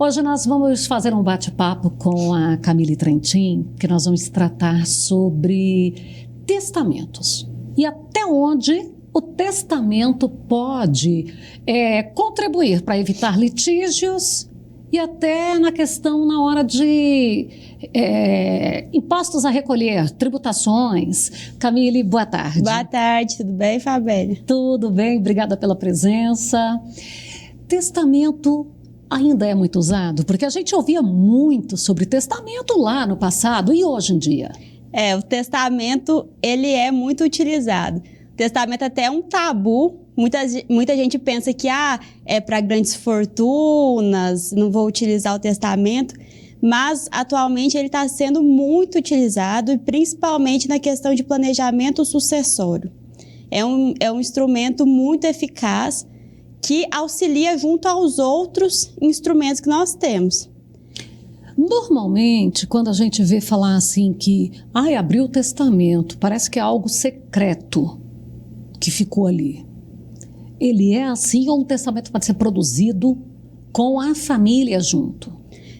Hoje nós vamos fazer um bate-papo com a Camille Trentin, que nós vamos tratar sobre testamentos e até onde o testamento pode contribuir para evitar litígios e até na questão na hora de impostos a recolher, tributações. Camille, boa tarde. Boa tarde, tudo bem, Fabélia? Tudo bem, obrigada pela presença. Testamento ainda é muito usado? Porque a gente ouvia muito sobre testamento lá no passado e hoje em dia. O testamento, ele é muito utilizado. O testamento até é um tabu. Muita gente pensa que é para grandes fortunas, não vou utilizar o testamento. Mas, atualmente, ele está sendo muito utilizado, e principalmente na questão de planejamento sucessório. É um instrumento muito eficaz que auxilia junto aos outros instrumentos que nós temos. Normalmente, quando a gente vê falar assim que abriu o testamento, parece que é algo secreto que ficou ali. Ele é assim ou um testamento pode ser produzido com a família junto?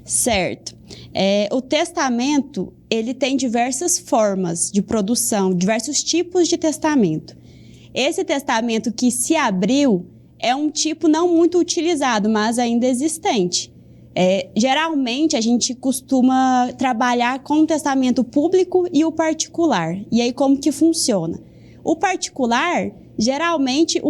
Certo. O testamento, ele tem diversas formas de produção, diversos tipos de testamento. Esse testamento que se abriu é um tipo não muito utilizado, mas ainda existente. Geralmente, a gente costuma trabalhar com o testamento público e o particular. E aí, como que funciona? O particular, geralmente,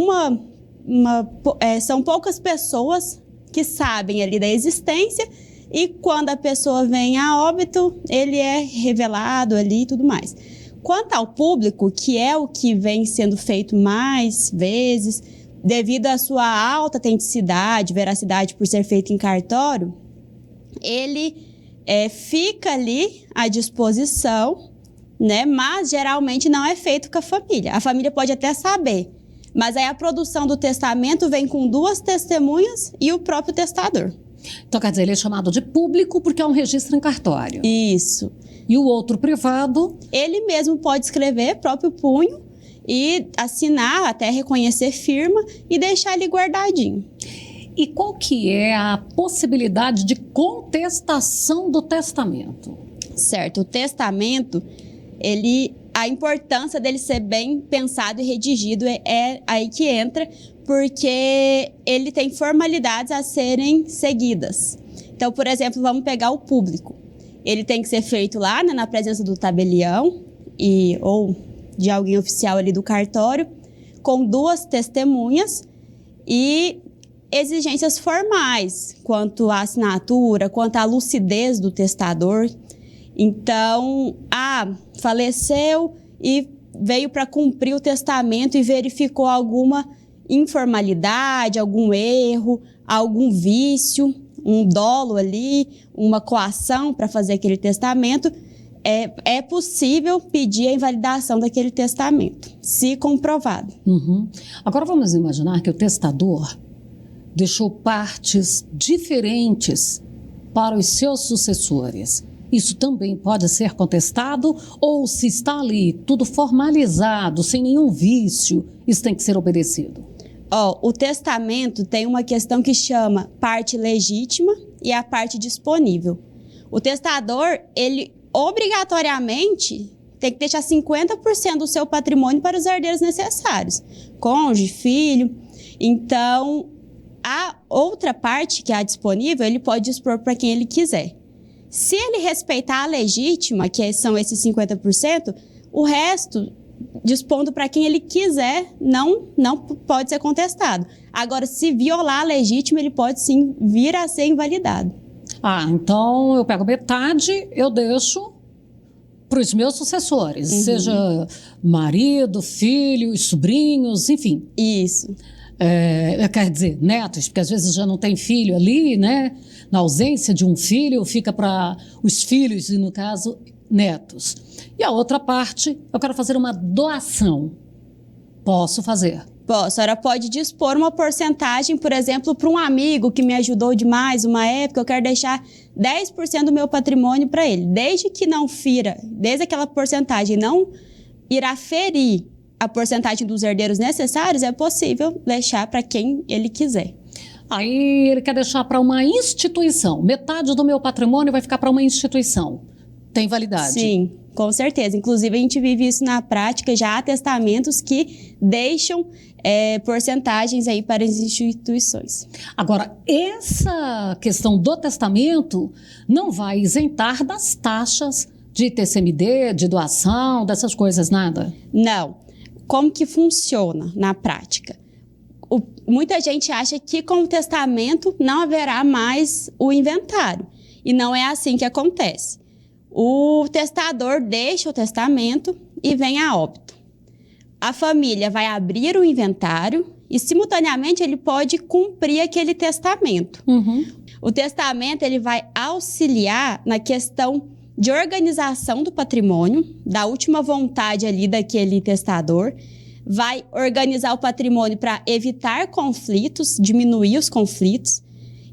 são poucas pessoas que sabem ali da existência, e quando a pessoa vem a óbito, ele é revelado ali e tudo mais. Quanto ao público, que é o que vem sendo feito mais vezes, devido à sua alta autenticidade, veracidade por ser feito em cartório, ele fica ali à disposição, né? Mas geralmente não é feito com a família. A família pode até saber, mas aí a produção do testamento vem com 2 testemunhas e o próprio testador. Então, quer dizer, ele é chamado de público porque é um registro em cartório. Isso. E o outro privado? Ele mesmo pode escrever próprio punho e assinar, até reconhecer firma e deixar ali guardadinho. E qual que é a possibilidade de contestação do testamento? Certo, o testamento, a importância dele ser bem pensado e redigido é aí que entra, porque ele tem formalidades a serem seguidas. Então, por exemplo, vamos pegar o público. Ele tem que ser feito lá, né, na presença do tabelião ou de alguém oficial ali do cartório, com 2 testemunhas e exigências formais quanto à assinatura, quanto à lucidez do testador. Então, faleceu e veio para cumprir o testamento e verificou alguma informalidade, algum erro, algum vício, um dolo ali, uma coação para fazer aquele testamento. É possível pedir a invalidação daquele testamento, se comprovado. Uhum. Agora vamos imaginar que o testador deixou partes diferentes para os seus sucessores. Isso também pode ser contestado? Ou se está ali tudo formalizado, sem nenhum vício, isso tem que ser obedecido? O testamento tem uma questão que chama parte legítima e a parte disponível. O testador, ele obrigatoriamente tem que deixar 50% do seu patrimônio para os herdeiros necessários, cônjuge, filho. Então, a outra parte, que é a disponível, ele pode dispor para quem ele quiser. Se ele respeitar a legítima, que são esses 50%, o resto, dispondo para quem ele quiser, não pode ser contestado. Agora, se violar a legítima, ele pode sim vir a ser invalidado. Então eu pego metade, eu deixo para os meus sucessores, seja marido, filhos, sobrinhos, enfim. Isso. Quer dizer, netos, porque às vezes já não tem filho ali, né? Na ausência de um filho, fica para os filhos, e no caso, netos. E a outra parte, eu quero fazer uma doação. Posso fazer? A senhora pode dispor uma porcentagem, por exemplo, para um amigo que me ajudou demais uma época, eu quero deixar 10% do meu patrimônio para ele. Desde que não fira, desde aquela porcentagem não irá ferir a porcentagem dos herdeiros necessários, é possível deixar para quem ele quiser. Aí ele quer deixar para uma instituição. Metade do meu patrimônio vai ficar para uma instituição. Tem validade? Sim, com certeza. Inclusive, a gente vive isso na prática. Já há testamentos que deixam porcentagens aí para as instituições. Agora, essa questão do testamento não vai isentar das taxas de TCMD, de doação, dessas coisas, nada? Não. Como que funciona na prática? Muita gente acha que com o testamento não haverá mais o inventário. E não é assim que acontece. O testador deixa o testamento e vem a óbito. A família vai abrir o inventário e, simultaneamente, ele pode cumprir aquele testamento. Uhum. O testamento ele vai auxiliar na questão de organização do patrimônio, da última vontade ali daquele testador, vai organizar o patrimônio para evitar conflitos, diminuir os conflitos,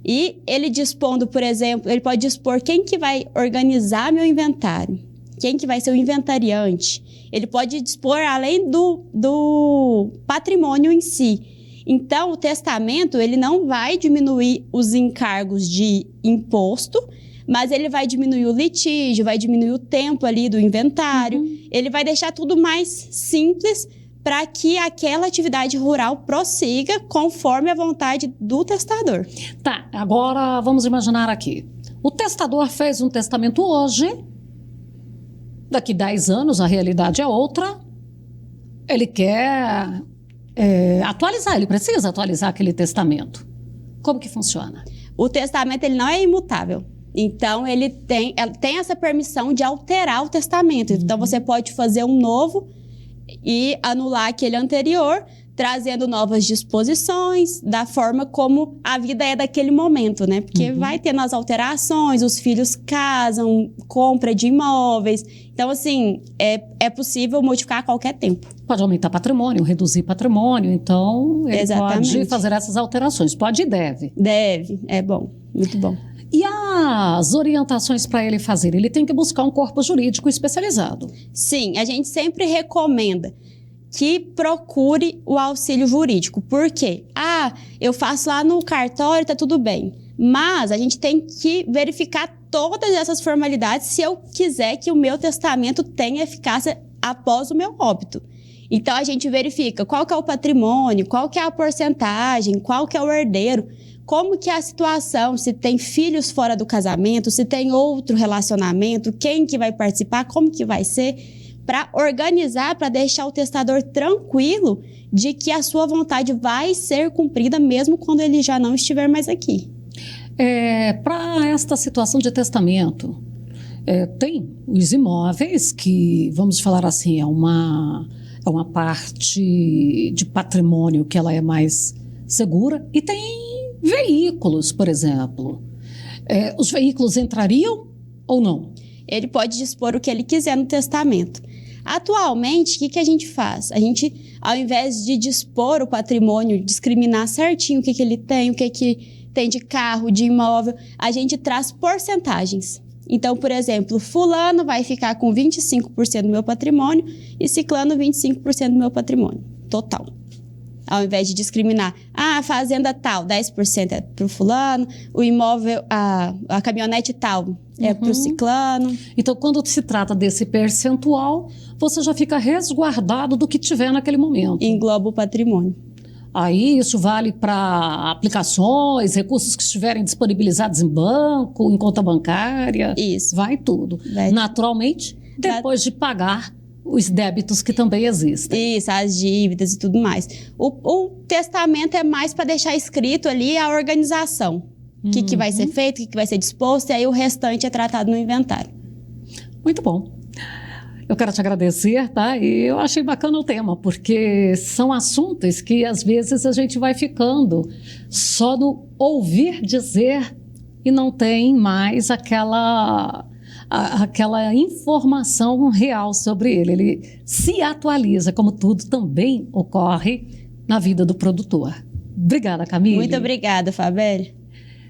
e ele dispondo, por exemplo, ele pode dispor quem que vai organizar meu inventário, quem que vai ser o inventariante. Ele pode dispor além do patrimônio em si. Então, o testamento ele não vai diminuir os encargos de imposto, mas ele vai diminuir o litígio, vai diminuir o tempo ali do inventário, ele vai deixar tudo mais simples para que aquela atividade rural prossiga conforme a vontade do testador. Tá, agora vamos imaginar aqui. O testador fez um testamento hoje, daqui 10 anos a realidade é outra, ele quer atualizar, ele precisa atualizar aquele testamento. Como que funciona? O testamento ele não é imutável. Então, ele tem essa permissão de alterar o testamento. Então, você pode fazer um novo e anular aquele anterior, trazendo novas disposições, da forma como a vida é daquele momento, né? Porque vai tendo as alterações, os filhos casam, compra de imóveis. Então, assim, é possível modificar a qualquer tempo. Pode aumentar patrimônio, reduzir patrimônio, então ele Exatamente. pode fazer essas alterações. Pode e deve. Deve, é bom, muito bom. E as orientações para ele fazer? Ele tem que buscar um corpo jurídico especializado. Sim, a gente sempre recomenda que procure o auxílio jurídico. Por quê? Eu faço lá no cartório, tá tudo bem. Mas a gente tem que verificar todas essas formalidades se eu quiser que o meu testamento tenha eficácia após o meu óbito. Então, a gente verifica qual que é o patrimônio, qual que é a porcentagem, qual que é o herdeiro, como que é a situação, se tem filhos fora do casamento, se tem outro relacionamento, quem que vai participar, como que vai ser, para organizar, para deixar o testador tranquilo de que a sua vontade vai ser cumprida mesmo quando ele já não estiver mais aqui. Para esta situação de testamento, tem os imóveis que, vamos falar assim, é uma parte de patrimônio que ela é mais segura, e tem veículos, por exemplo. Os veículos entrariam ou não? Ele pode dispor o que ele quiser no testamento. Atualmente, o que a gente faz? A gente, ao invés de dispor o patrimônio, discriminar certinho o que ele tem, o que tem de carro, de imóvel, a gente traz porcentagens. Então, por exemplo, fulano vai ficar com 25% do meu patrimônio e ciclano 25% do meu patrimônio total. Ao invés de discriminar, a fazenda tal, 10% é para o fulano, o imóvel, a caminhonete tal é para o ciclano. Então, quando se trata desse percentual, você já fica resguardado do que tiver naquele momento. Engloba o patrimônio. Aí isso vale para aplicações, recursos que estiverem disponibilizados em banco, em conta bancária. Isso. Vai tudo. Vai. Naturalmente, depois de pagar os débitos que também existem. Isso, as dívidas e tudo mais. O testamento é mais para deixar escrito ali a organização. O que vai ser feito, o que vai ser disposto, e aí o restante é tratado no inventário. Muito bom. Eu quero te agradecer, tá? E eu achei bacana o tema, porque são assuntos que às vezes a gente vai ficando só no ouvir dizer e não tem mais aquela informação real sobre ele. Ele se atualiza, como tudo também ocorre na vida do produtor. Obrigada, Camille. Muito obrigada, Fabélia.